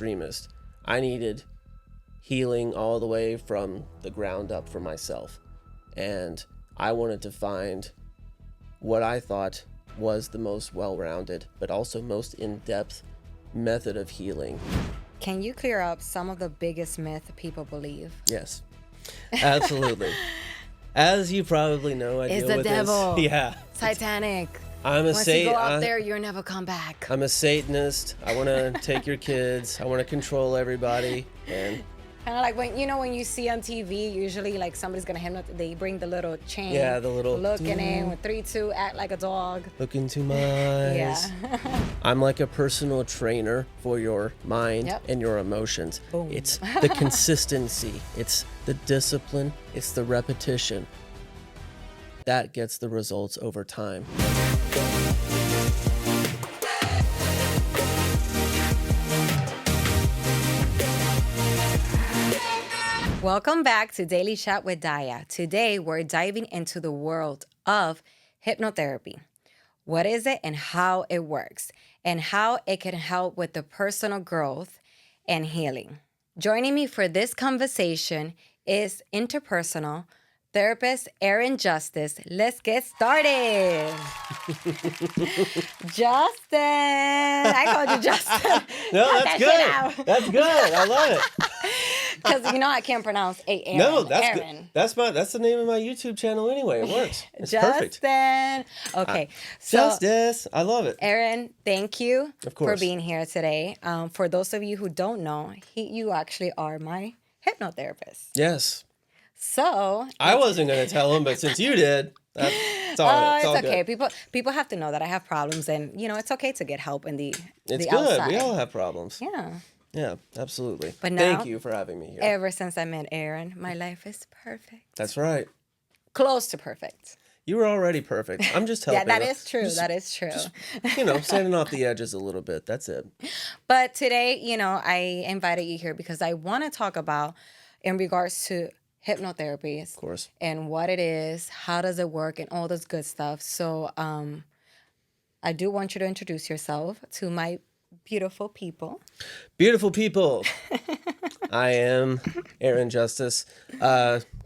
extremist. I needed healing all the way from the ground up for myself. And I wanted to find what I thought was the most well-rounded, but also most in-depth method of healing. Can you clear up some of the biggest myth people believe? Yes, absolutely. As you probably know, I It's deal the with devil. this. Yeah. Titanic. I'm a Once you go out there, you'll never come back. I'm a Satanist. I want to take your kids. I want to control everybody. And Kind of like when you see on TV, usually like somebody's gonna hypnotize. They bring the little chain. yeah, the little looking in with 3, 2, act like a dog. look into my eyes. Yeah. I'm like a personal trainer for your mind Yep. and your emotions. Boom. It's the consistency. It's the discipline. It's the repetition. That gets the results over time. Welcome back to Daily Chat with Daya. Today, we're diving into the world of hypnotherapy. What is it and how it works, and how it can help with the personal growth and healing. Joining me for this conversation is interpersonal therapist Erin Justice. Let's get started. Justin. I called you Justin. No, Cut that's that shit out. good. That's good. I love it. Because I can't pronounce Aaron. No, that's Aaron. good. That's the name of my YouTube channel anyway. It works. It's perfect. Justin. Okay. So, Justice. I love it. Aaron, thank you Of for course. being here today. For those of you who don't know, you actually are my hypnotherapist. Yes. So I wasn't going to tell him, but since you did, it's all, it's all okay. good. People have to know that I have problems, and it's okay to get help in It's the good. outside. We all have problems. Yeah. Yeah, absolutely. But Thank now- you for having me here. Ever since I met Aaron, my life is perfect. That's right. Close to perfect. You were already perfect. I'm just helping. Yeah, that is true. That is true. Standing off the edges a little bit. That's it. But today, I invited you here because I want to talk about in regards to hypnotherapy, Of course. and what it is, how does it work, and all this good stuff. So I do want you to introduce yourself to my beautiful people. Beautiful people. I am Aaron Justice,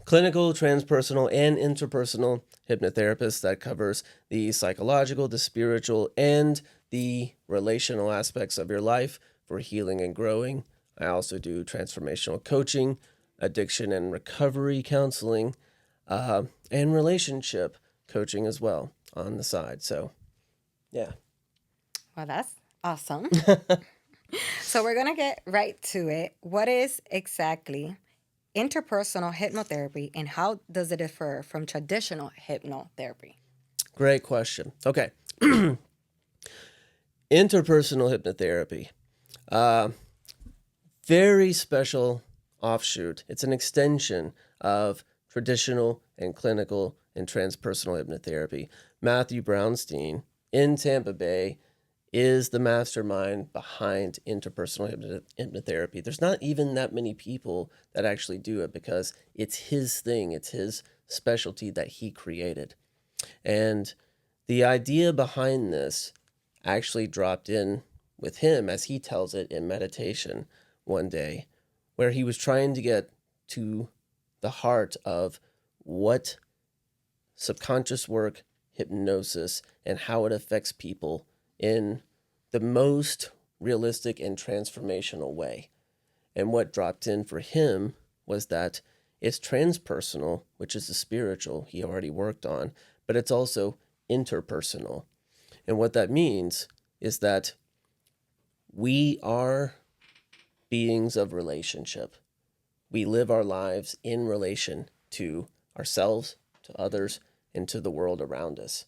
clinical, transpersonal, and interpersonal hypnotherapist that covers the psychological, the spiritual, and the relational aspects of your life for healing and growing. I also do transformational coaching, addiction and recovery counseling, and relationship coaching as well on the side. So, yeah. Well, that's awesome. So we're going to get right to it. What is exactly interpersonal hypnotherapy, and how does it differ from traditional hypnotherapy? Great question. Okay. Interpersonal hypnotherapy. Very special offshoot. It's an extension of traditional and clinical and transpersonal hypnotherapy. Matthew Brownstein in Tampa Bay is the mastermind behind interpersonal hypnotherapy. There's not even that many people that actually do it because it's his thing. It's his specialty that he created. And the idea behind this actually dropped in with him, as he tells it in meditation one day, where he was trying to get to the heart of what subconscious work, hypnosis, and how it affects people in the most realistic and transformational way. And what dropped in for him was that it's transpersonal, which is the spiritual he already worked on, but it's also interpersonal. And what that means is that we are beings of relationship. We live our lives in relation to ourselves, to others, and to the world around us.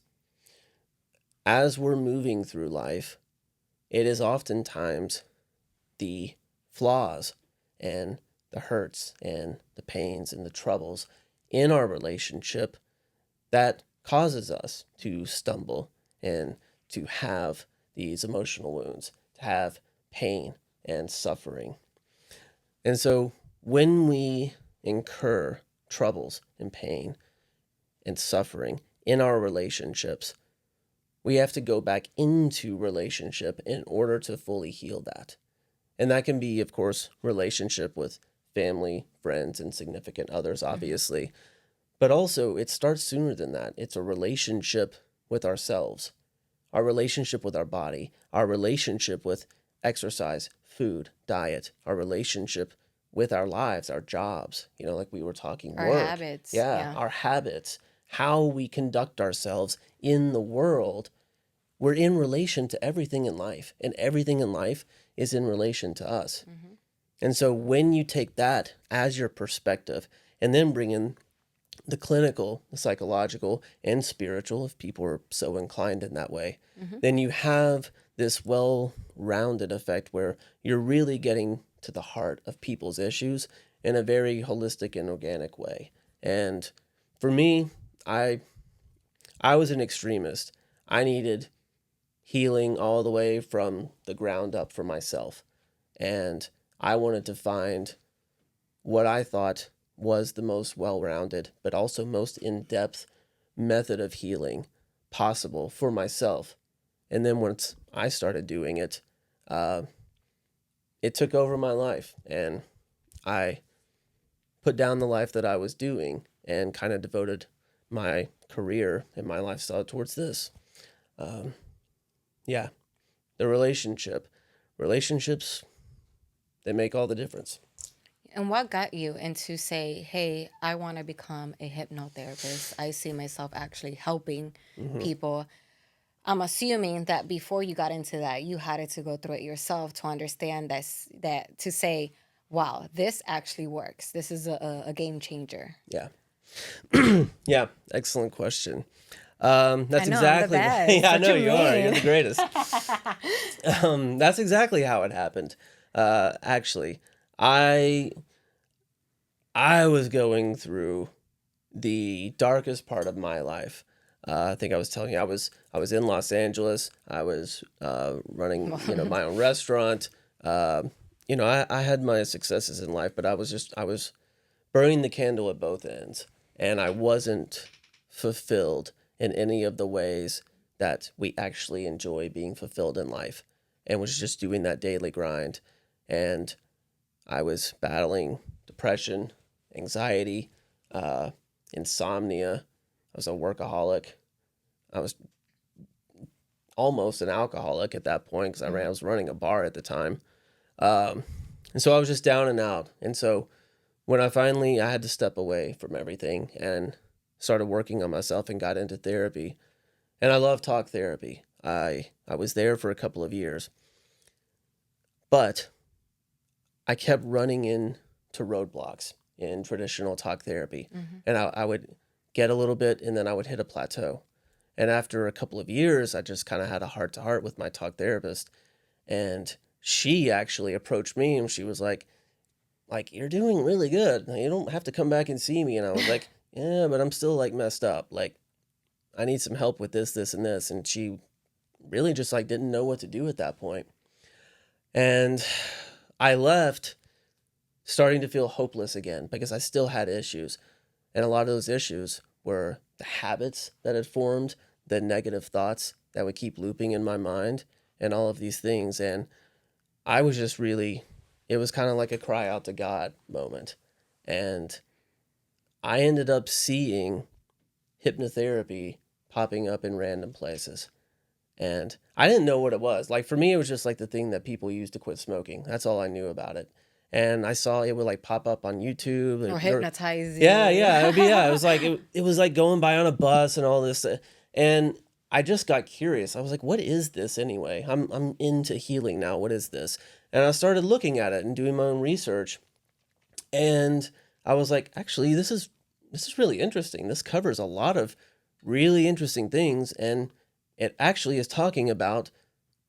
As we're moving through life, it is oftentimes the flaws and the hurts and the pains and the troubles in our relationship that causes us to stumble and to have these emotional wounds, to have pain and suffering. And so when we incur troubles and pain and suffering in our relationships, we have to go back into relationship in order to fully heal that. And that can be, of course, relationship with family, friends, and significant others, Mm-hmm. obviously. But also, it starts sooner than that. It's a relationship with ourselves, our relationship with our body, our relationship with exercise, food, diet, our relationship with our lives, our jobs, like we were talking, Our work. habits. Yeah, Yeah. our habits, how we conduct ourselves in the world. We're in relation to everything in life, and everything in life is in relation to us. Mm-hmm. And so when you take that as your perspective and then bring in the clinical, the psychological, and spiritual, if people are so inclined in that way, Mm-hmm. then you have this well rounded effect where you're really getting to the heart of people's issues in a very holistic and organic way. And for me, I I was an extremist. I needed healing all the way from the ground up for myself. And I wanted to find what I thought was the most well rounded, but also most in depth method of healing possible for myself. And then once I started doing it, uh, it took over my life. And I put down the life that I was doing and kind of devoted my career and my lifestyle towards this. Um, yeah, the relationships, they make all the difference. And what got you into say, hey, I want to become a hypnotherapist? I see myself actually helping Mm-hmm. people. I'm assuming that before you got into that, you had to go through it yourself to understand that to say, wow, this actually works. This is a game changer. Yeah. Yeah, excellent question. I That's know I'm the exactly best. yeah, I What know you you are. You're mean? the greatest. That's exactly how it happened. Actually, I I was going through the darkest part of my life. I think I was telling you I was in Los Angeles. I was running my own restaurant. I had my successes in life, but I was burning the candle at both ends, and I wasn't fulfilled in any of the ways that we actually enjoy being fulfilled in life, and was just doing that daily grind. And I was battling depression, anxiety, uh, insomnia. I was a workaholic. I was almost an alcoholic at that point because I Mhm. was running a bar at the time. Um, and so I was just down and out. And so when I had to step away from everything and started working on myself and got into therapy. And I love talk therapy. I was there for a couple of years, but I kept running into roadblocks in traditional talk therapy. Mhm. And I would get a little bit and then I would hit a plateau. And after a couple of years, I just kind of had a heart to heart with my talk therapist. And she actually approached me and she was like, you're doing really good. You don't have to come back and see me. And I was like, yeah, but I'm still like messed up. Like, I need some help with this, this, and this. And she really just like didn't know what to do at that point. And I left starting to feel hopeless again because I still had issues. And a lot of those issues were the habits that had formed, the negative thoughts that would keep looping in my mind, and all of these things. And I was just really, it was kind of like a cry out to God moment. And I ended up seeing hypnotherapy popping up in random places. And I didn't know what it was. Like for me, it was just like the thing that people use to quit smoking. That's all I knew about it. And I saw it would like pop up on YouTube. Or There, hypnotize yeah, you. yeah, it was like it was like going by on a bus and all this. And I just got curious. I was like, what is this anyway? I'm into healing now. What is this? And I started looking at it and doing my own research. And I was like, actually, this is really interesting. This covers a lot of really interesting things, and it actually is talking about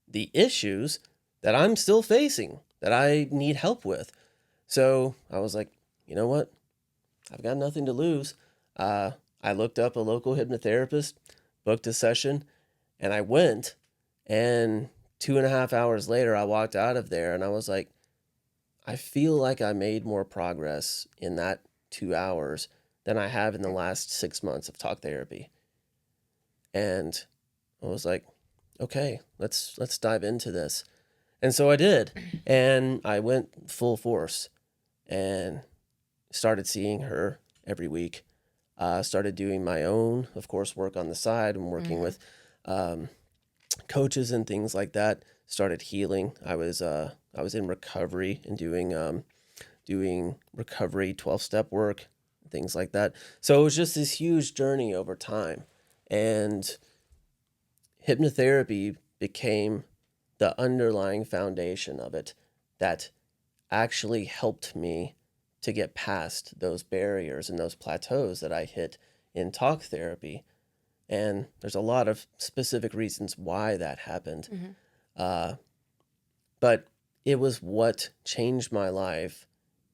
the issues that I'm still facing that I need help with. So I was like, you know what? I've got nothing to lose. Uh, I looked up a local hypnotherapist, booked a session, and I went. And 2.5 hours later, I walked out of there and I was like, I feel like I made more progress in that 2 hours than I have in the last 6 months of talk therapy. And I was like, okay, let's dive into this. And so I did. And I went full force and started seeing her every week. Started doing my own, of course, work on the side and working with coaches and things like that. Started healing. I was in recovery and doing recovery 12-step work, things like that. So it was just this huge journey over time. And hypnotherapy became the underlying foundation of it that actually helped me to get past those barriers and those plateaus that I hit in talk therapy. And there's a lot of specific reasons why that happened. But it was what changed my life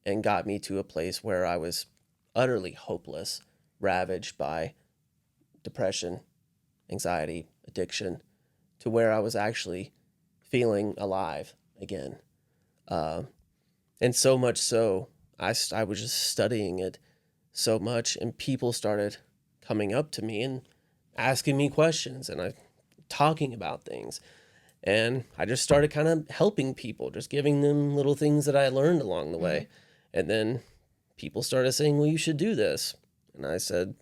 and got me to a place where I was utterly hopeless, ravaged by depression, anxiety, addiction, to where I was actually feeling alive again. And so much so, I was just studying it so much, and people started coming up to me and asking me questions, and I talking about things. And I just started kind of helping people, just giving them little things that I learned along the way. And then people started saying, well, you should do this. And I said,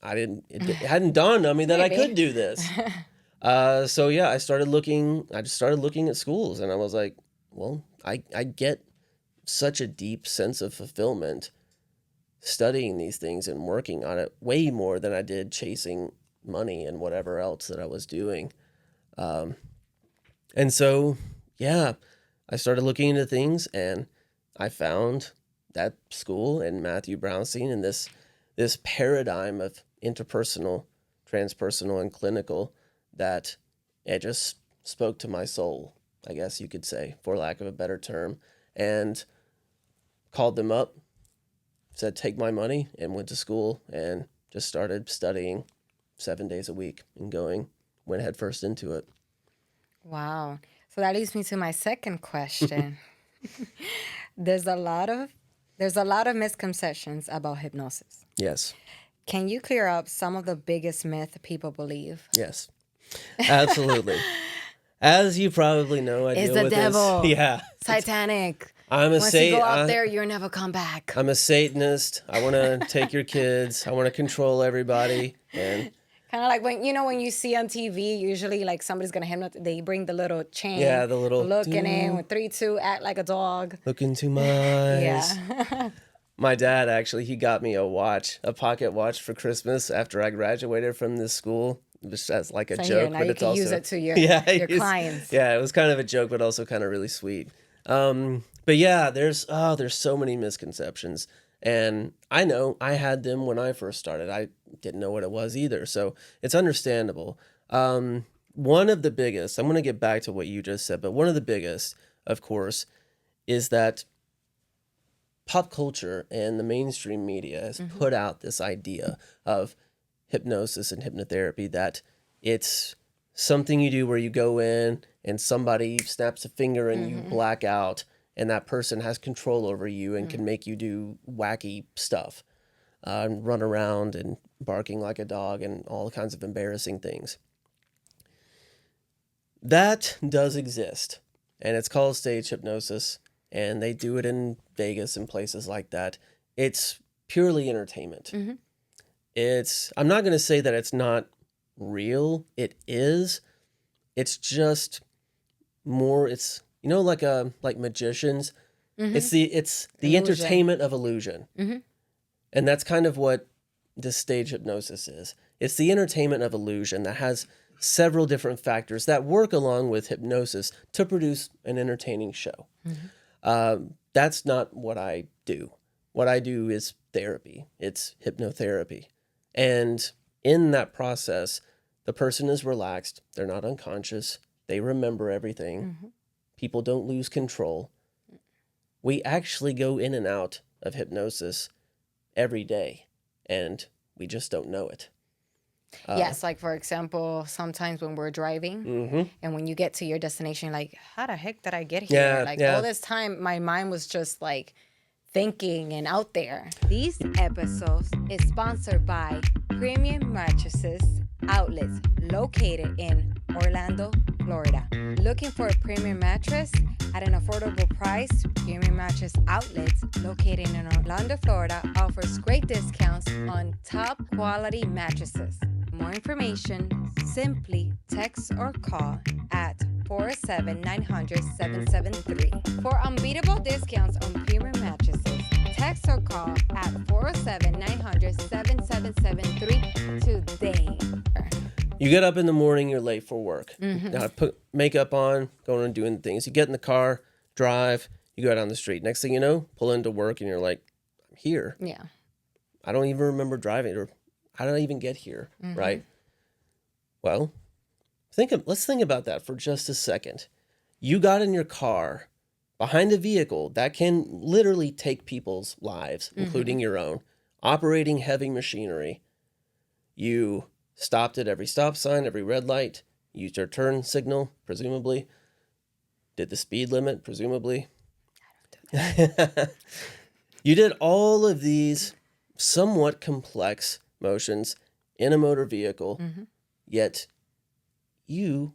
it hadn't dawned on me that I could do this. So yeah, I just started looking at schools, and I was like, well, I get such a deep sense of fulfillment studying these things and working on it way more than I did chasing money and whatever else that I was doing. And so, yeah, I started looking into things, and I found that school and Matthew Brownstein and this paradigm of interpersonal, transpersonal, and clinical that it just spoke to my soul, I guess you could say, for lack of a better term, and called them up, said, take my money, and went to school and just started studying 7 days a week and went headfirst into it. Wow. So that leads me to my second question. There's a lot of misconceptions about hypnosis. Yes. Can you clear up some of the biggest myths people believe? Yes. Absolutely. As you probably know, I It's deal the with devil. this. Yeah. Satanic. Once you go out there, you'll never come back. I'm a Satanist. I want to take your kids. I want to control everybody. And kind of like when you see on TV, usually like somebody's gonna hypnotize. They bring the little chain. yeah, the little looking in with 3, 2, act like a dog. look into my eyes. Yeah. My dad actually, he got me a pocket watch for Christmas after I graduated from this school. Just as like a So joke, here, now but you it's can also use it to your clients. Yeah, it was kind of a joke, but also kind of really sweet. But yeah, there's so many misconceptions, and I know I had them when I first started. I didn't know what it was either, so it's understandable. One of the biggest, I'm going to get back to what you just said, but one of the biggest, of course, is that pop culture and the mainstream media has put out this idea of hypnosis and hypnotherapy, that it's something you do where you go in and somebody snaps a finger and you black out, and that person has control over you and can make you do wacky stuff, and run around and barking like a dog and all kinds of embarrassing things. That does exist, and it's called stage hypnosis, and they do it in Vegas and places like that. It's purely entertainment. I'm not going to say that it's not real. It is. It's just more, like magicians. It's the entertainment of illusion. And that's kind of what this stage hypnosis is. It's the entertainment of illusion that has several different factors that work along with hypnosis to produce an entertaining show. That's not what I do. What I do is therapy. It's hypnotherapy. And in that process, the person is relaxed. They're not unconscious. They remember everything. People don't lose control. We actually go in and out of hypnosis every day, and we just don't know it. Yes, like for example, sometimes when we're driving and when you get to your destination, you're like, how the heck did I get here? All this time, my mind was just like thinking and out there. These episodes is sponsored by Premium Mattresses Outlets located in Orlando, Florida. Looking for a premium mattress at an affordable price? Premium Mattress Outlets, located in Orlando, Florida, offers great discounts on top quality mattresses. For more information, simply text or call at 407-900-7773. For unbeatable discounts on premium mattresses, text or call at 407-900-7773 today. You get up in the morning, you're late for work. Now, put makeup on, going and doing things. You get in the car, drive, you go down the street. Next thing you know, pull into work and you're like, I'm here. Yeah. I don't even remember driving, or how did I even get here, right? Well, let's think about that for just a second. You got in your car behind a vehicle that can literally take people's lives, including your own, operating heavy machinery. You stopped at every stop sign, every red light, used your turn signal, presumably, did the speed limit, presumably. I don't do that. You did all of these somewhat complex motions in a motor vehicle, yet you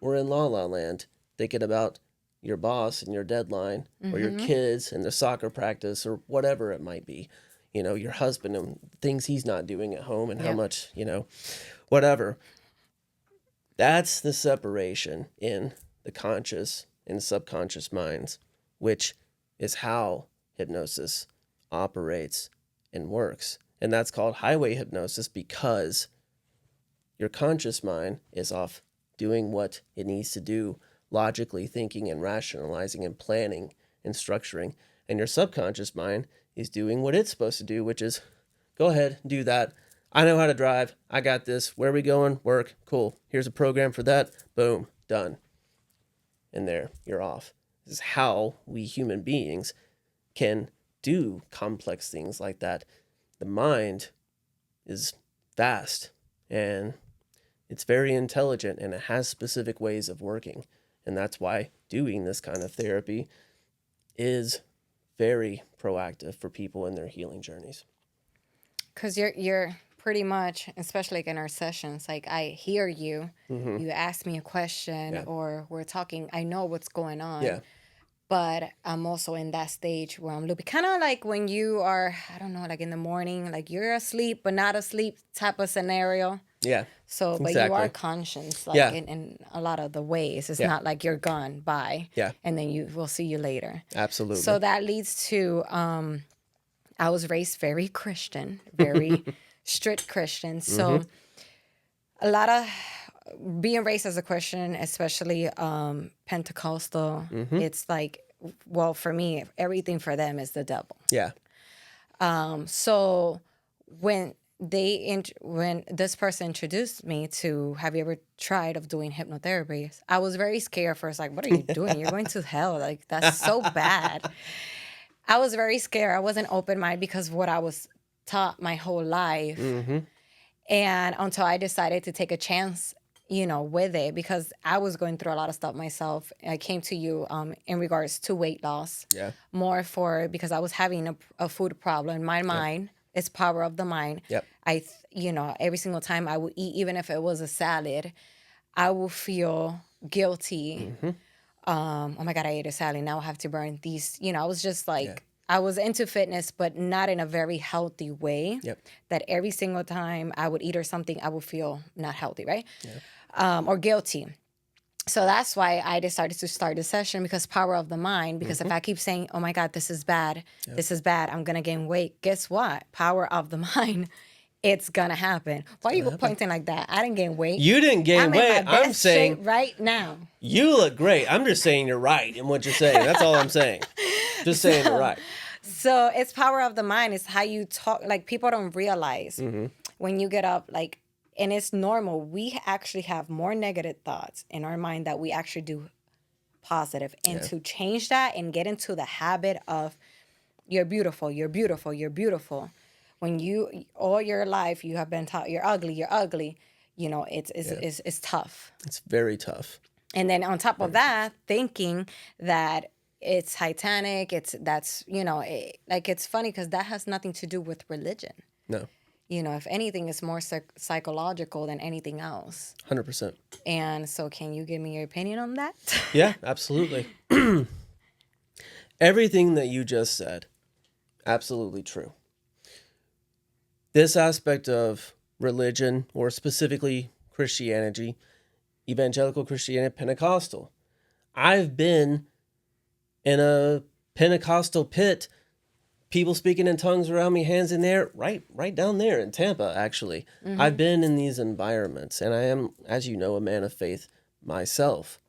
were in La La Land thinking about your boss and your deadline, or your kids and the soccer practice, or whatever it might be. You know, your husband and things he's not doing at home, and how much, whatever. That's the separation in the conscious and subconscious minds, which is how hypnosis operates and works. And that's called highway hypnosis, because your conscious mind is off doing what it needs to do, logically thinking and rationalizing and planning and structuring. And your subconscious mind is doing what it's supposed to do, which is go ahead, do that. I know how to drive. I got this. Where are we going? Work. Cool. Here's a program for that. Boom. Done. And there, you're off. This is how we human beings can do complex things like that. The mind is vast, and it's very intelligent, and it has specific ways of working. And that's why doing this kind of therapy is very proactive for people in their healing journeys. Because you're pretty much, especially like in our sessions, like I hear you, you ask me a question, or we're talking, I know what's going on. Yeah. But I'm also in that stage where I'm loopy. Kind of like when you are, I don't know, like in the morning, like you're asleep but not asleep type of scenario. Yeah. So, but you are conscious, like in a lot of the ways. It's not like you're gone by. Yeah. And then we'll see you later. Absolutely. So that leads to, I was raised very Christian, very strict Christian. So a lot of being raised as a Christian, especially Pentecostal, it's like, well, for me, everything for them is the devil. Yeah. So when when this person introduced me to, have you ever tried of doing hypnotherapy? I was very scared first, like, what are you doing? You're going to hell. Like, that's so bad. I was very scared. I wasn't open-minded because of what I was taught my whole life. And until I decided to take a chance, with it, because I was going through a lot of stuff myself. I came to you in regards to weight loss. Yeah. More because I was having a food problem. My mind is power of the mind. Yep. Every single time I would eat, even if it was a salad, I would feel guilty. Oh my God, I ate a salad. Now I have to burn these. I was just like, I was into fitness, but not in a very healthy way. Yep. That every single time I would eat or something, I would feel not healthy, right? Yep. Or guilty. So that's why I decided to start the session, because power of the mind. Because if I keep saying, oh my God, this is bad, this is bad, I'm going to gain weight. Guess what? Power of the mind. It's going to happen. Why are you pointing like that? I didn't gain weight. You didn't gain weight. In my best I'm saying shape right now. You look great. I'm just saying you're right in what you're saying. That's all I'm saying. Just saying you're right. So it's power of the mind. It's how you talk. Like, people don't realize when you get up, like, and it's normal. We actually have more negative thoughts in our mind that we actually do positive. And to change that and get into the habit of you're beautiful, you're beautiful, you're beautiful. When you, all your life, you have been taught you're ugly, it's tough. It's very tough. And then on top of that, thinking that it's Titanic, it's funny because that has nothing to do with religion. No. if anything, it's more psychological than anything else. 100%. And so can you give me your opinion on that? Yeah, absolutely. Everything that you just said, absolutely true. This aspect of religion, or specifically Christianity, evangelical Christianity, Pentecostal. I've been in a Pentecostal pit, people speaking in tongues around me, hands in there, right down there in Tampa, actually. Mm-hmm. I've been in these environments, and I am, as you know, a man of faith myself.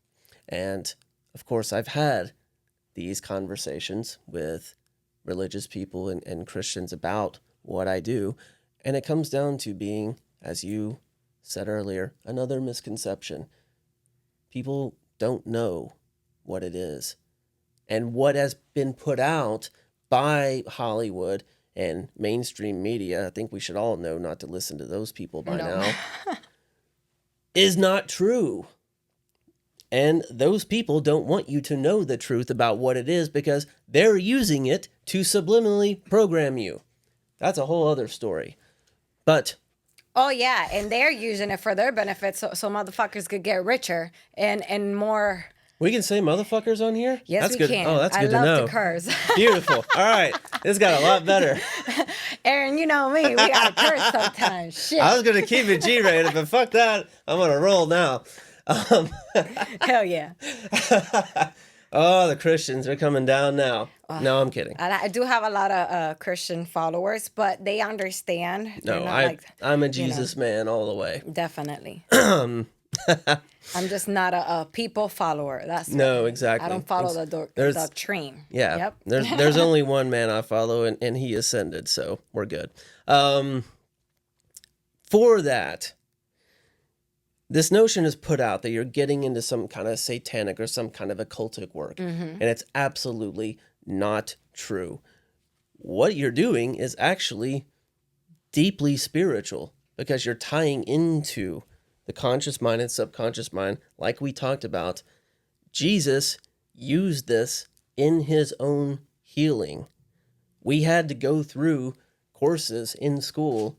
And, of course, I've had these conversations with religious people and Christians about what I do, and it comes down to being, as you said earlier, another misconception. People don't know what it is. And what has been put out by Hollywood and mainstream media, I think we should all know not to listen to those people by now, is not true. And those people don't want you to know the truth about what it is because they're using it to subliminally program you. That's a whole other story. But oh yeah, and they're using it for their benefit, so motherfuckers could get richer and more. We can say motherfuckers on here? Yes, that's we good. can. Oh, that's good to know. I love to curse. Beautiful. All right, this got a lot better. Aaron, you know me. We gotta curse sometimes. Shit. I was gonna keep it G-rated, but fuck that. I'm gonna roll now. Hell yeah. Oh, the Christians are coming down now. No, I'm kidding. I do have a lot of Christian followers, but they understand. No, I'm a Jesus man all the way. Definitely. I'm just not a people follower. That's no, exactly. I don't follow the doctrine. Yeah. Yep. There's only one man I follow, and he ascended, so we're good. For that, this notion is put out that you're getting into some kind of satanic or some kind of occultic work, and it's absolutely not true. What you're doing is actually deeply spiritual because you're tying into the conscious mind and subconscious mind, like we talked about. Jesus used this in his own healing. We had to go through courses in school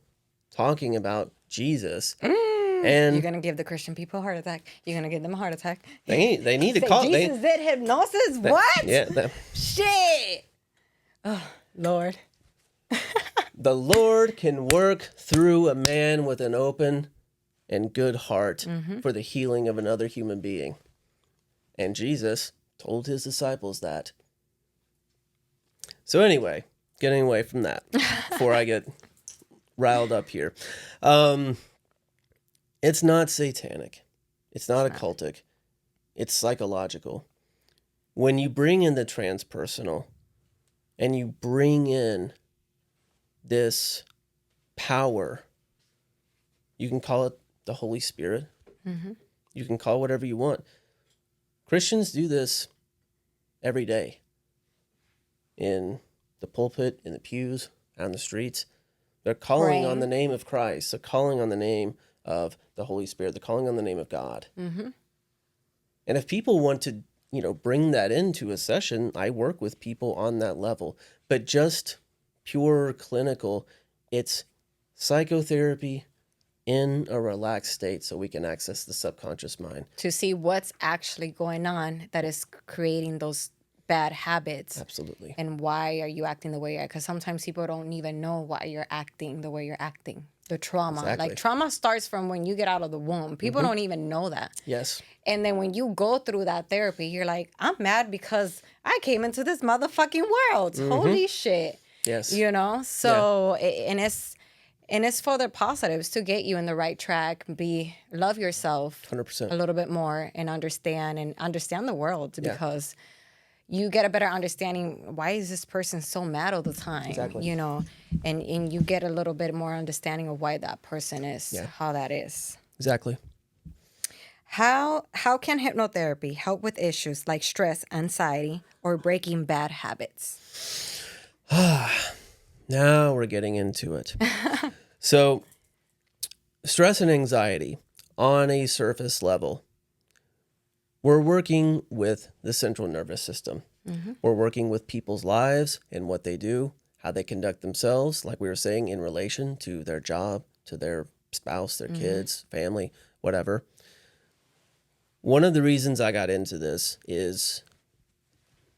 talking about Jesus. And you're gonna give the Christian people a heart attack. You're gonna give them a heart attack. They need to call. Jesus did hypnosis. What? Yeah. Shit. Oh Lord. The Lord can work through a man with an open and good heart for the healing of another human being. And Jesus told his disciples that. So anyway, getting away from that before I get riled up here. It's not satanic. It's not occultic. It's psychological. When you bring in the transpersonal and you bring in this power, you can call it the Holy Spirit. You can call it whatever you want. Christians do this every day. In the pulpit, in the pews, on the streets. They're calling on the name of Christ. They're calling on the name of the Holy Spirit. They're calling on the name of God. And if people want to, bring that into a session, I work with people on that level. But just pure clinical, it's psychotherapy in a relaxed state so we can access the subconscious mind. To see what's actually going on that is creating those bad habits. Absolutely. And why are you acting the way you're acting? Because sometimes people don't even know why you're acting the way you're acting. The trauma. Exactly. Like trauma starts from when you get out of the womb. People don't even know that. Yes. And then when you go through that therapy, you're like, I'm mad because I came into this motherfucking world. Holy shit. Yes. So, and it's for the positives to get you in the right track, love yourself 100%. a little bit more and understand the world because you get a better understanding. Why is this person so mad all the time? Exactly. And you get a little bit more understanding of why that person is, how that is. Exactly. How can hypnotherapy help with issues like stress, anxiety, or breaking bad habits? Now we're getting into it. So, stress and anxiety on a surface level. We're working with the central nervous system. We're working with people's lives and what they do, how they conduct themselves, like we were saying, in relation to their job, to their spouse, their kids, family, whatever. One of the reasons I got into this is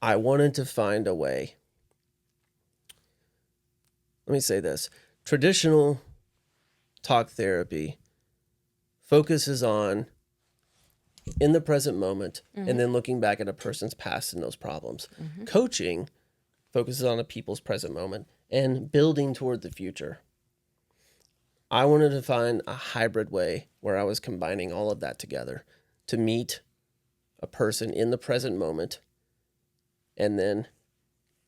I wanted to find a way. Let me say this. Traditional talk therapy focuses on in the present moment and then looking back at a person's past and those problems. Coaching focuses on a people's present moment and building toward the future. I wanted to find a hybrid way where I was combining all of that together to meet a person in the present moment and then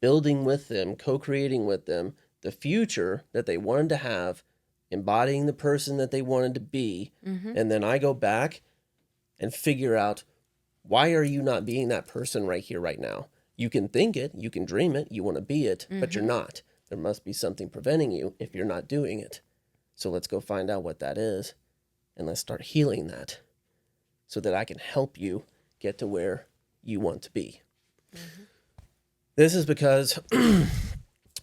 building with them, co-creating with them the future that they wanted to have, embodying the person that they wanted to be. And then I go back and figure out, why are you not being that person right here, right now? You can think it, you can dream it, you want to be it, but you're not. There must be something preventing you if you're not doing it. So let's go find out what that is, and let's start healing that so that I can help you get to where you want to be. This is because,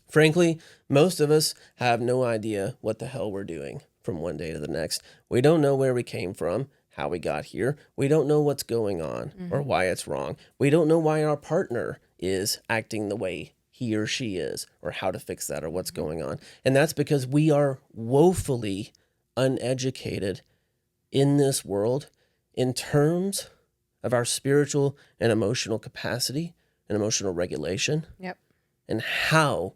frankly, most of us have no idea what the hell we're doing from one day to the next. We don't know where we came from, how we got here. We don't know what's going on or why it's wrong. We don't know why our partner is acting the way he or she is, or how to fix that, or what's going on. And that's because we are woefully uneducated in this world in terms of our spiritual and emotional capacity and emotional regulation. Yep. And how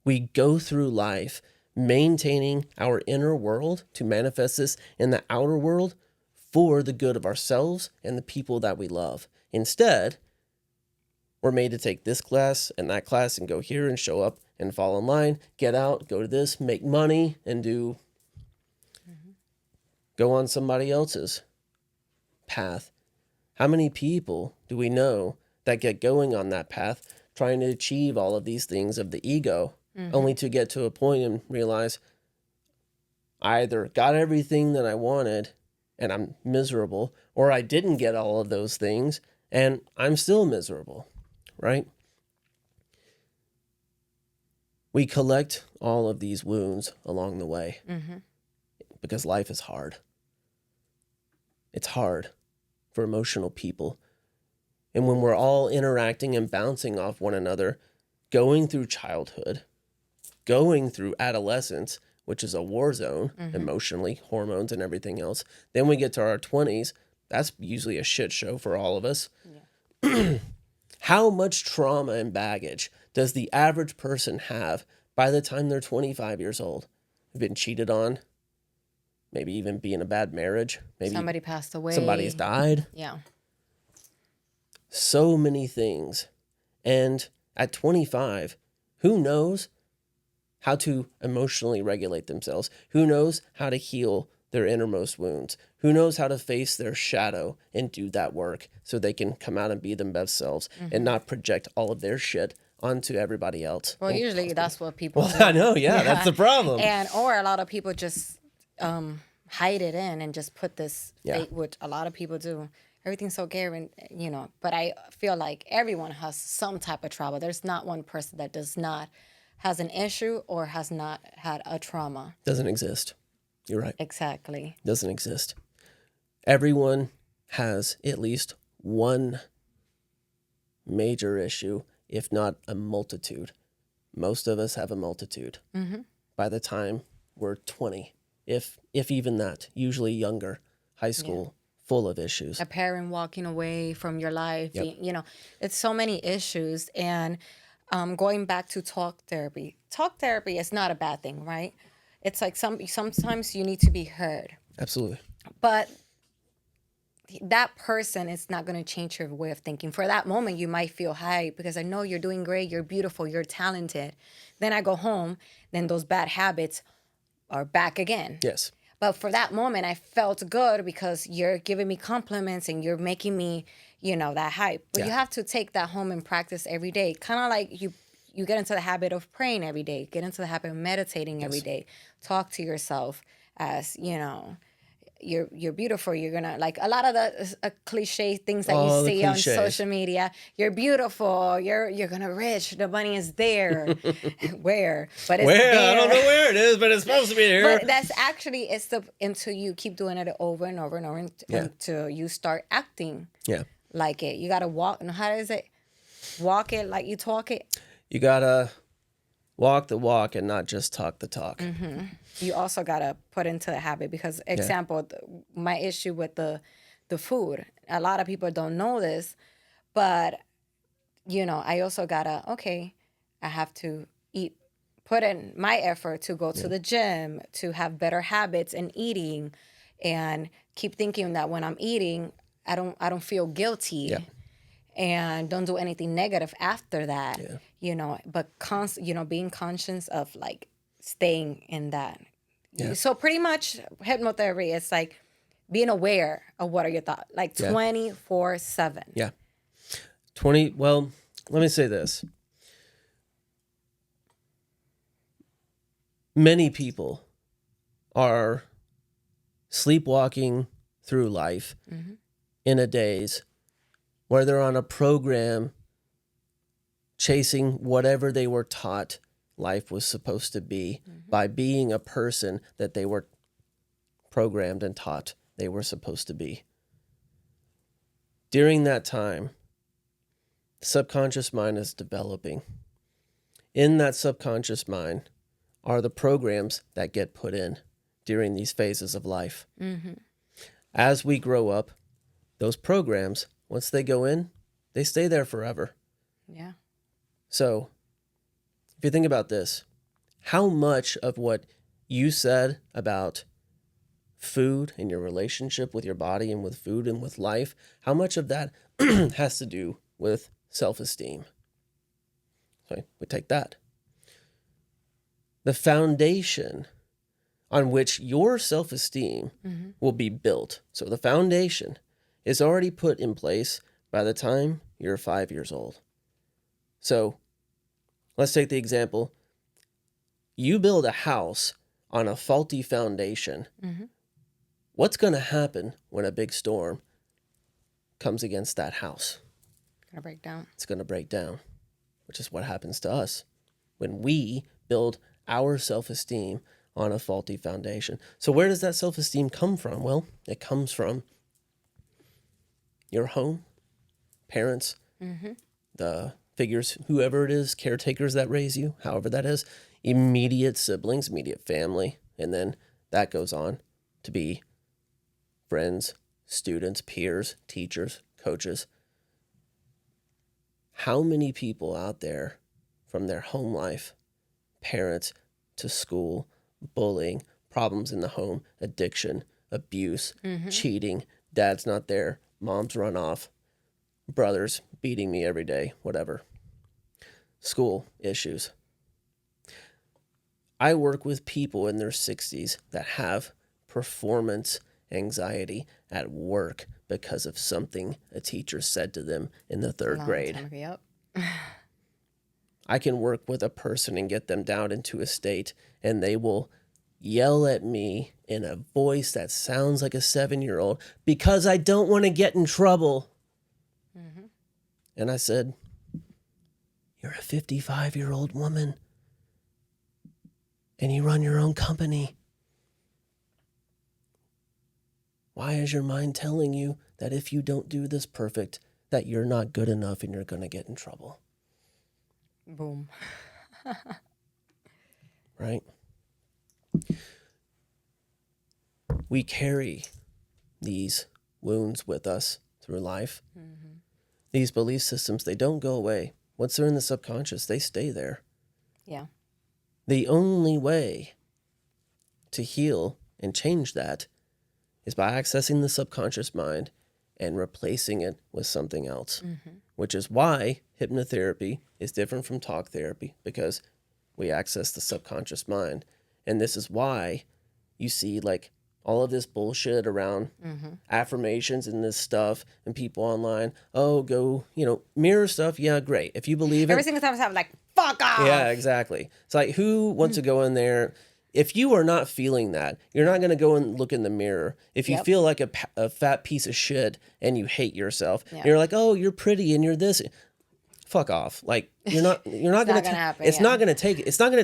we go through life maintaining our inner world to manifest this in the outer world for the good of ourselves and the people that we love. Instead, we're made to take this class and that class and go here and show up and fall in line, get out, go to this, make money, and go on somebody else's path. How many people do we know that get going on that path trying to achieve all of these things of the ego, only to get to a point and realize, I either got everything that I wanted and I'm miserable, or I didn't get all of those things and I'm still miserable, right? We collect all of these wounds along the way because life is hard. It's hard for emotional people. And when we're all interacting and bouncing off one another, going through childhood, going through adolescence, which is a war zone emotionally, hormones and everything else, then we get to our 20s. That's usually a shit show for all of us. Yeah. How much trauma and baggage does the average person have by the time they're 25 years old? They've been cheated on, maybe even be in a bad marriage. Maybe somebody passed away. Somebody's died. Yeah. So many things. And at 25, who knows how to emotionally regulate themselves? Who knows how to heal their innermost wounds? Who knows how to face their shadow and do that work so they can come out and be their best selves and not project all of their shit onto everybody else? Well, usually that's what people do. I know, yeah, that's the problem. And or a lot of people just hide it in and just put this fake, which a lot of people do. Everything's so scary, but I feel like everyone has some type of trauma. There's not one person that has an issue or has not had a trauma. Doesn't exist. You're right. Exactly. Doesn't exist. Everyone has at least one major issue, if not a multitude. Most of us have a multitude by the time we're 20, if even that, usually younger, high school, full of issues. A parent walking away from your life, it's so many issues. And going back to talk therapy is not a bad thing, right? It's like sometimes you need to be heard. Absolutely. But that person is not going to change your way of thinking. For that moment, you might feel high because I know you're doing great, you're beautiful, you're talented. Then I go home, then those bad habits are back again. Yes. But for that moment, I felt good because you're giving me compliments and you're making me, that hype. But you have to take that home and practice every day. Kind of like you get into the habit of praying every day, get into the habit of meditating every day, talk to yourself as, you're beautiful. You're gonna like a lot of the cliche things that you All the see on cliches. social media. You're beautiful. You're gonna rich. The money is there. Where? But it's Where? there. I don't know where it is, but it's supposed to be here. But that's actually it's the until you keep doing it over and over and over until you start acting Yeah. like it. You gotta walk. How is it? Walk it like you talk it. You gotta walk the walk and not just talk the talk. You also gotta put into a habit because, example, my issue with the food. A lot of people don't know this, but I also gotta I have to eat. Put in my effort to go to the gym, to have better habits in eating, and keep thinking that when I'm eating, I don't feel guilty. Yeah. And don't do anything negative after that, Yeah. but being conscious of like staying in that. Yeah. So pretty much hypnotherapy is like being aware of what are your thoughts, like 24/7. Yeah. Well, let me say this. Many people are sleepwalking through life in a daze where they're on a program chasing whatever they were taught life was supposed to be by being a person that they were programmed and taught they were supposed to be. During that time, the subconscious mind is developing. In that subconscious mind are the programs that get put in during these phases of life. As we grow up, those programs, once they go in, they stay there forever. Yeah. So if you think about this, how much of what you said about food and your relationship with your body and with food and with life, how much of that has to do with self-esteem? So we take that. The foundation on which your self-esteem will be built. So the foundation is already put in place by the time you're 5 years old. So let's take the example. You build a house on a faulty foundation. What's going to happen when a big storm comes against that house? Gonna break down. It's going to break down, which is what happens to us when we build our self-esteem on a faulty foundation. So where does that self-esteem come from? Well, it comes from your home, parents, the figures, whoever it is, caretakers that raise you, however that is, immediate siblings, immediate family, and then that goes on to be friends, students, peers, teachers, coaches. How many people out there from their home life, parents to school, bullying, problems in the home, addiction, abuse, cheating, dad's not there, mom's run off, brothers beating me every day, whatever. School issues. I work with people in their 60s that have performance anxiety at work because of something a teacher said to them in the third grade. Yep. I can work with a person and get them down into a state, and they will yell at me in a voice that sounds like a 7-year-old because I don't want to get in trouble. And I said, you're a 55-year-old woman, and you run your own company. Why is your mind telling you that if you don't do this perfect, that you're not good enough and you're going to get in trouble? Boom. Right? We carry these wounds with us through life. These belief systems, they don't go away. Once they're in the subconscious, they stay there. Yeah. The only way to heal and change that is by accessing the subconscious mind and replacing it with something else, which is why hypnotherapy is different from talk therapy, because we access the subconscious mind. And this is why you see like all of this bullshit around affirmations and this stuff and people online. Oh, go, mirror stuff. Yeah, great. If you believe it. Every single time I have like, fuck off. Yeah, exactly. It's like, who wants to go in there if you are not feeling that, you're not going to go and look in the mirror. If you Yep. feel like a fat piece of shit and you hate yourself, Yeah. and you're like, oh, you're pretty and you're this, fuck off. Like you're not not gonna happen, it's yeah. not going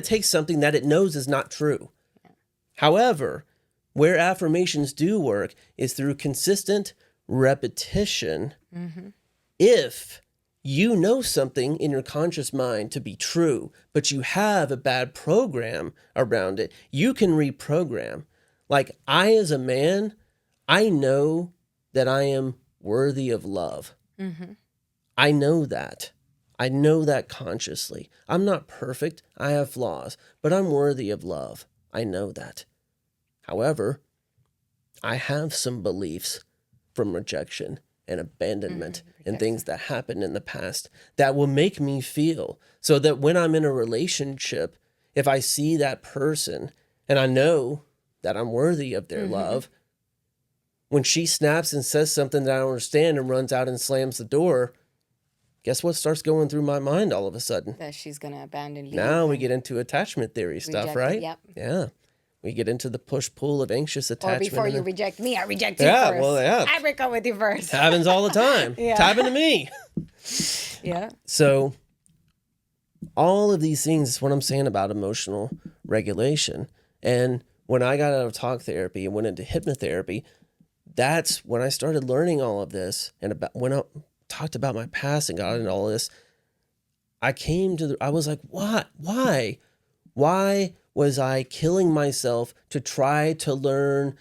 to take something that it knows is not true. However, where affirmations do work is through consistent repetition. If you know something in your conscious mind to be true, but you have a bad program around it, you can reprogram. Like I, as a man, I know that I am worthy of love. I know that. I know that consciously. I'm not perfect. I have flaws, but I'm worthy of love. I know that. However, I have some beliefs from rejection and abandonment and things that happened in the past that will make me feel so that when I'm in a relationship, if I see that person and I know that I'm worthy of their love, when she snaps and says something that I don't understand and runs out and slams the door, guess what starts going through my mind all of a sudden? That she's going to abandon you. Now we get into attachment theory stuff, reject it, right? yep. Yeah. We get into the push-pull of anxious Or attachment. before and you then- reject me, I reject you Yeah, first. well, yeah. I break up with you first. happens all the time. Yeah. It's happened to me. Yeah. So all of these things is what I'm saying about emotional regulation. And when I got out of talk therapy and went into hypnotherapy, that's when I started learning all of this. And when I talked about my past and got into all this, I was like, what? Why was I killing myself to try to learn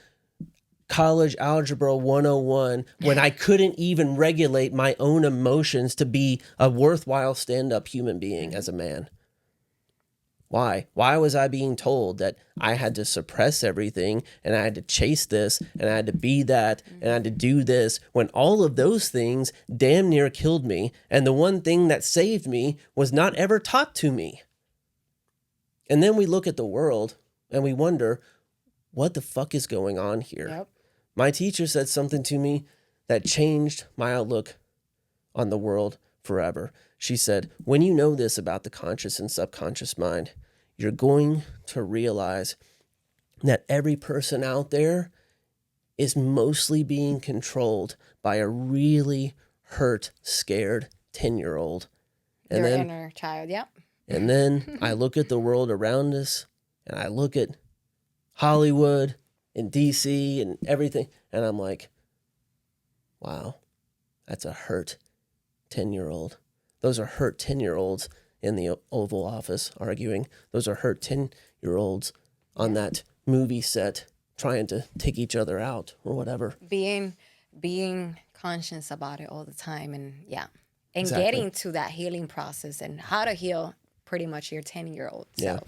college algebra 101 when I couldn't even regulate my own emotions to be a worthwhile stand-up human being as a man? Why? Why was I being told that I had to suppress everything and I had to chase this and I had to be that and I had to do this when all of those things damn near killed me, and the one thing that saved me was not ever taught to me? And then we look at the world and we wonder, what the fuck is going on here? Yep. My teacher said something to me that changed my outlook on the world forever. She said, when you know this about the conscious and subconscious mind, you're going to realize that every person out there is mostly being controlled by a really hurt, scared 10-year-old. And Your then inner child. Yep. and then I look at the world around us and I look at Hollywood and DC and everything. And I'm like, wow, that's a hurt 10-year-old. Those are hurt 10-year-olds in the Oval Office arguing. Those are hurt 10-year-olds on that movie set trying to take each other out or whatever. Being conscious about it all the time, and yeah. And Exactly. getting to that healing process and how to heal pretty much your 10-year-old Yeah. self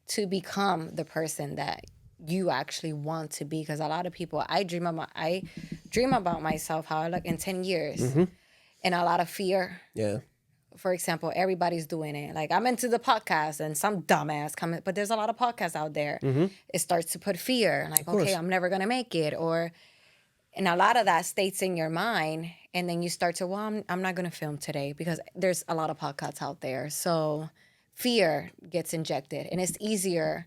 to become the person that you actually want to be. Because a lot of people, I dream about myself, how I look in 10 years, and a lot of fear. Yeah. For example, everybody's doing it. Like, I'm into the podcast and some dumbass coming, but there's a lot of podcasts out there. It starts to put fear. Like, course. okay, I'm never going to make it. And a lot of that stays in your mind. And then you start to, well, I'm not going to film today because there's a lot of podcasts out there. So fear gets injected. And it's easier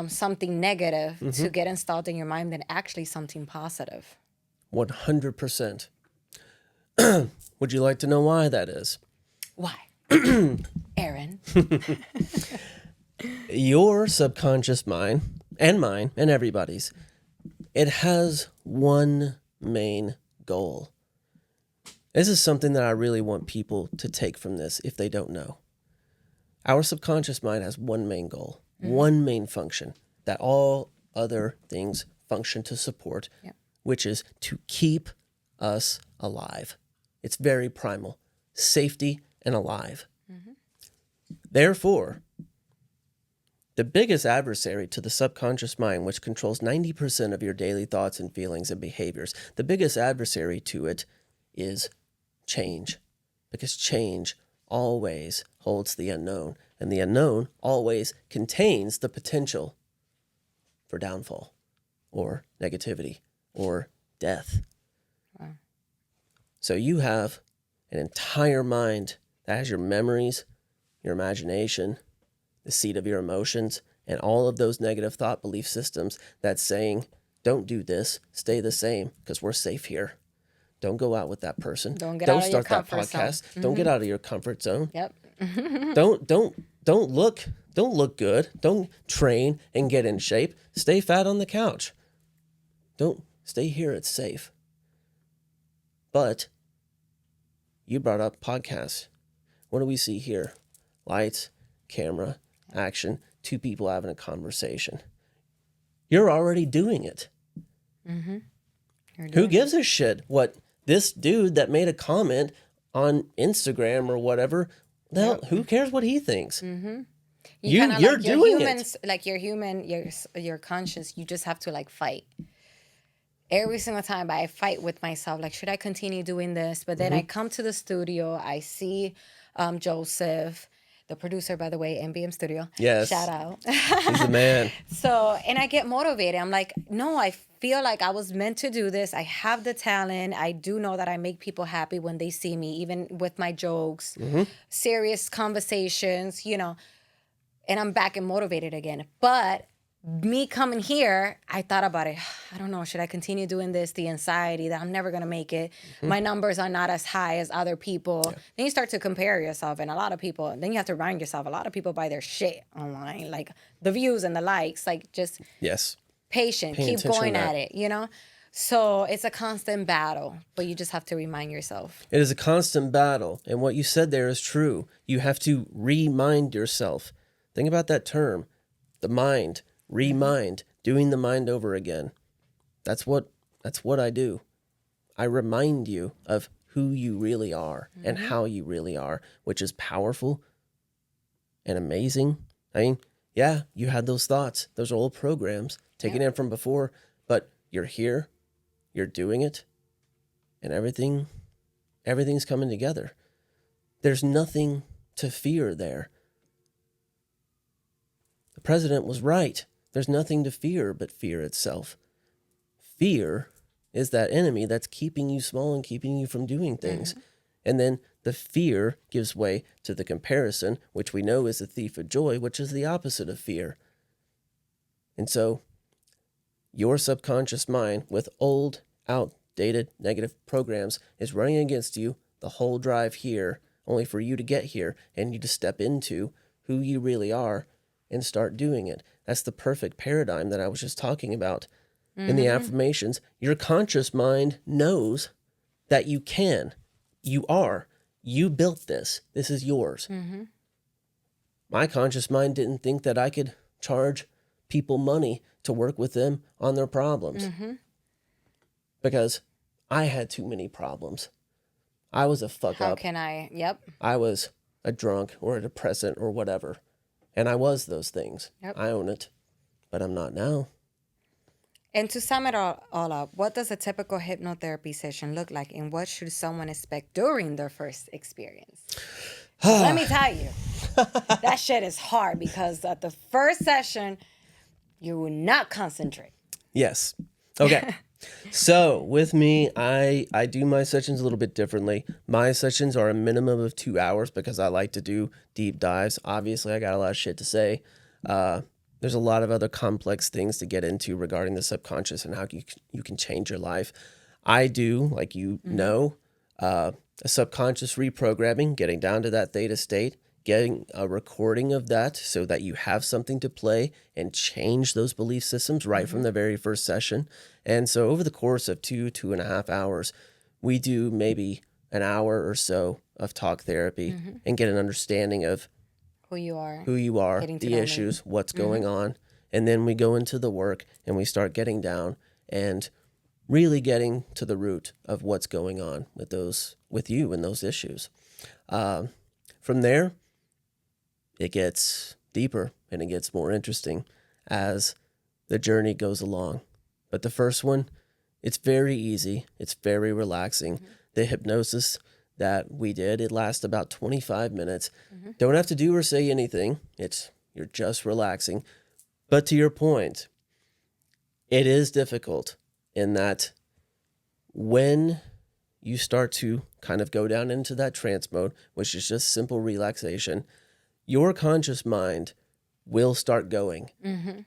something negative to get installed in your mind than actually something positive. 100%. Would you like to know why that is? Why? Aaron. Your subconscious mind and mine and everybody's, it has one main goal. This is something that I really want people to take from this if they don't know. Our subconscious mind has one main goal, one main function that all other things function to support, which is to keep us alive. It's very primal, safety and alive. Therefore, the biggest adversary to the subconscious mind, which controls 90% of your daily thoughts and feelings and behaviors, the biggest adversary to it is change. Because change always holds the unknown, and the unknown always contains the potential for downfall or negativity or death. Wow. So you have an entire mind that has your memories, your imagination, the seat of your emotions, and all of those negative thought belief systems that's saying, don't do this, stay the same because we're safe here. Don't go out with that person. Don't get Don't out of your start that comfort zone. podcast. Don't get out of your comfort zone. Yep. Don't look good. Don't train and get in shape. Stay fat on the couch. Don't stay here. It's safe. But you brought up podcasts. What do we see here? Lights, camera, action, two people having a conversation. You're already doing it. Who gives a shit what this dude that made a comment on Instagram or whatever, who cares what he thinks? You're like doing it. Like you're human, you're conscious. You just have to like fight. Every single time I fight with myself, like, should I continue doing this? But then I come to the studio, I see Joseph, the producer, by the way, MBM Studio. Yes. Shout out. He's the man. So, and I get motivated. I'm like, no, I feel like I was meant to do this. I have the talent. I do know that I make people happy when they see me, even with my jokes, serious conversations, you know, and I'm back and motivated again. But me coming here, I thought about it. I don't know. Should I continue doing this? The anxiety that I'm never going to make it. My numbers are not as high as other people. Yeah. Then you start to compare yourself. And a lot of people, then you have to remind yourself, a lot of people buy their shit online. Like the views and the likes, like just patient, keep going at it, you know? So it's a constant battle, but you just have to remind yourself. It is a constant battle. And what you said there is true. You have to remind yourself. Think about that term, the mind. Remind, doing the mind over again. That's what I do. I remind you of who you really are and how you really are, which is powerful and amazing. I mean, yeah, you had those thoughts, those old programs taken in from before, but you're here, you're doing it, and everything's coming together. There's nothing to fear there. The president was right. There's nothing to fear but fear itself. Fear is that enemy that's keeping you small and keeping you from doing things. And then the fear gives way to the comparison, which we know is a thief of joy, which is the opposite of fear. And so your subconscious mind with old, outdated, negative programs is running against you the whole drive here, only for you to get here and you to step into who you really are and start doing it. That's the perfect paradigm that I was just talking about. In the affirmations, your conscious mind knows that you can. You are. You built this. This is yours. My conscious mind didn't think that I could charge people money to work with them on their problems. Because I had too many problems. I was a fuck up. How can I? Yep. I was a drunk or a depressant or whatever. And I was those things. I own it. But I'm not now. And to sum it all up, what does a typical hypnotherapy session look like? And what should someone expect during their first experience? Let me tell you, that shit is hard because at the first session, you will not concentrate. Yes. Okay. So with me, I do my sessions a little bit differently. My sessions are a minimum of 2 hours because I like to do deep dives. Obviously, I got a lot of shit to say. There's a lot of other complex things to get into regarding the subconscious and how you can change your life. I do, like you know, a subconscious reprogramming, getting down to that theta state, getting a recording of that so that you have something to play and change those belief systems right from the very first session. And so over the course of 2.5 hours, we do maybe an hour or so of talk therapy and get an understanding of who you are, the issues, what's going on. And then we go into the work and we start getting down and really getting to the root of what's going on with you and those issues. From there, it gets deeper and it gets more interesting as the journey goes along. But the first one, it's very easy. It's very relaxing. The hypnosis that we did, it lasts about 25 minutes. Don't have to do or say anything. You're just relaxing. But to your point, it is difficult in that when you start to kind of go down into that trance mode, which is just simple relaxation, your conscious mind will start going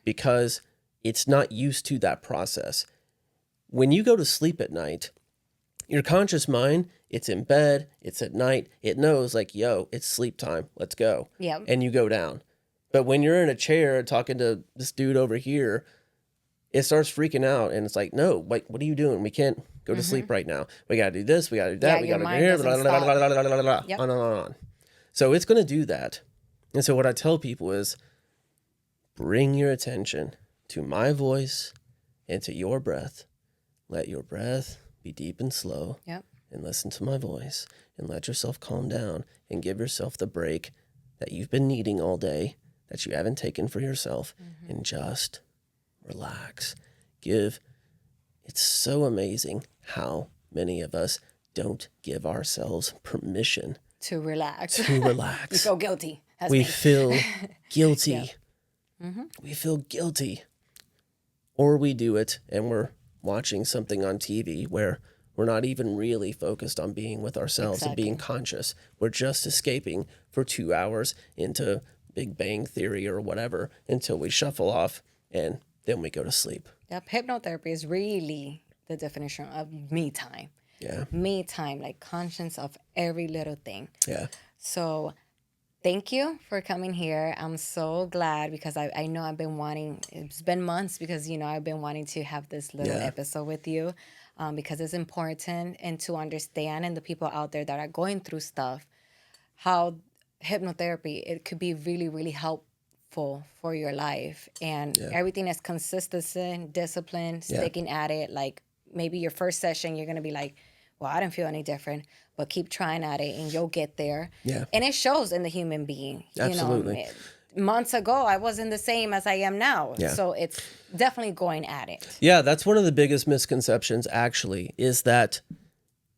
because it's not used to that process. When you go to sleep at night, your conscious mind, it's in bed, it's at night, it knows like, yo, it's sleep time, let's go. Yep. And you go down. But when you're in a chair talking to this dude over here, it starts freaking out and it's like, no, wait, what are you doing? We can't go to sleep right now. We got to do this, we got to do that, Yeah, we your got to go mind here, doesn't blah, blah, blah, blah, stop. blah, blah, blah, Yep. on and on. So it's going to do that. And so what I tell people is bring your attention to my voice and to your breath. Let your breath be deep and slow. Yep. And listen to my voice and let yourself calm down and give yourself the break that you've been needing all day that you haven't taken for yourself and just relax. It's so amazing how many of us don't give ourselves permission To relax. to relax. You feel guilty. That's We me. feel guilty. We feel guilty. Or we do it and we're watching something on TV where we're not even really focused on being with ourselves and being conscious. We're just escaping for 2 hours into Big Bang Theory or whatever until we shuffle off and then we go to sleep. Yep. Hypnotherapy is really the definition of me time. Yeah. Me time, like conscience of every little thing. Yeah. So thank you for coming here. I'm so glad because I know I've been wanting, it's been months because, I've been wanting to have this little episode with you because it's important and to understand and the people out there that are going through stuff, how hypnotherapy, it could be really, really helpful for your life. And everything is consistency, discipline, sticking at it. Like maybe your first session, you're going to be like, well, I don't feel any different, but keep trying at it and you'll get there. Yeah. And it shows in the human being. Absolutely. Months ago, I wasn't the same as I am now. Yeah. So it's definitely going at it. Yeah, that's one of the biggest misconceptions actually is that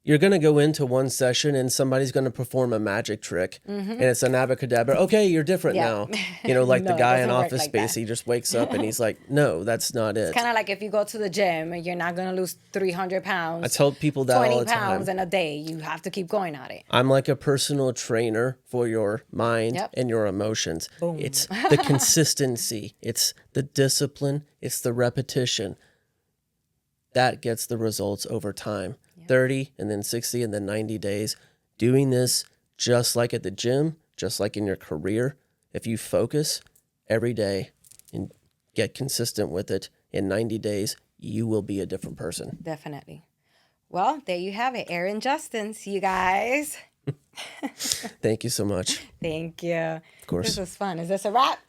you're going to go into one session and somebody's going to perform a magic trick and it's an abracadabra. Okay, you're different now. Like No, the it guy doesn't in work Office like Space, that. he just wakes up and he's like, no, that's not it. Kind of like if you go to the gym, you're not going to lose 300 pounds. I tell people that 20 all the time. pounds in a day. You have to keep going at it. I'm like a personal trainer for your mind and your emotions. It's the consistency. It's the discipline. It's the repetition. That gets the results over time. 30 and then 60 and then 90 days. Doing this just like at the gym, just like in your career. If you focus every day and get consistent with it, in 90 days, you will be a different person. Definitely. Well, there you have it. Aaron Justins, you guys. Thank you so much. Thank you. Of course. This was fun. Is this a wrap?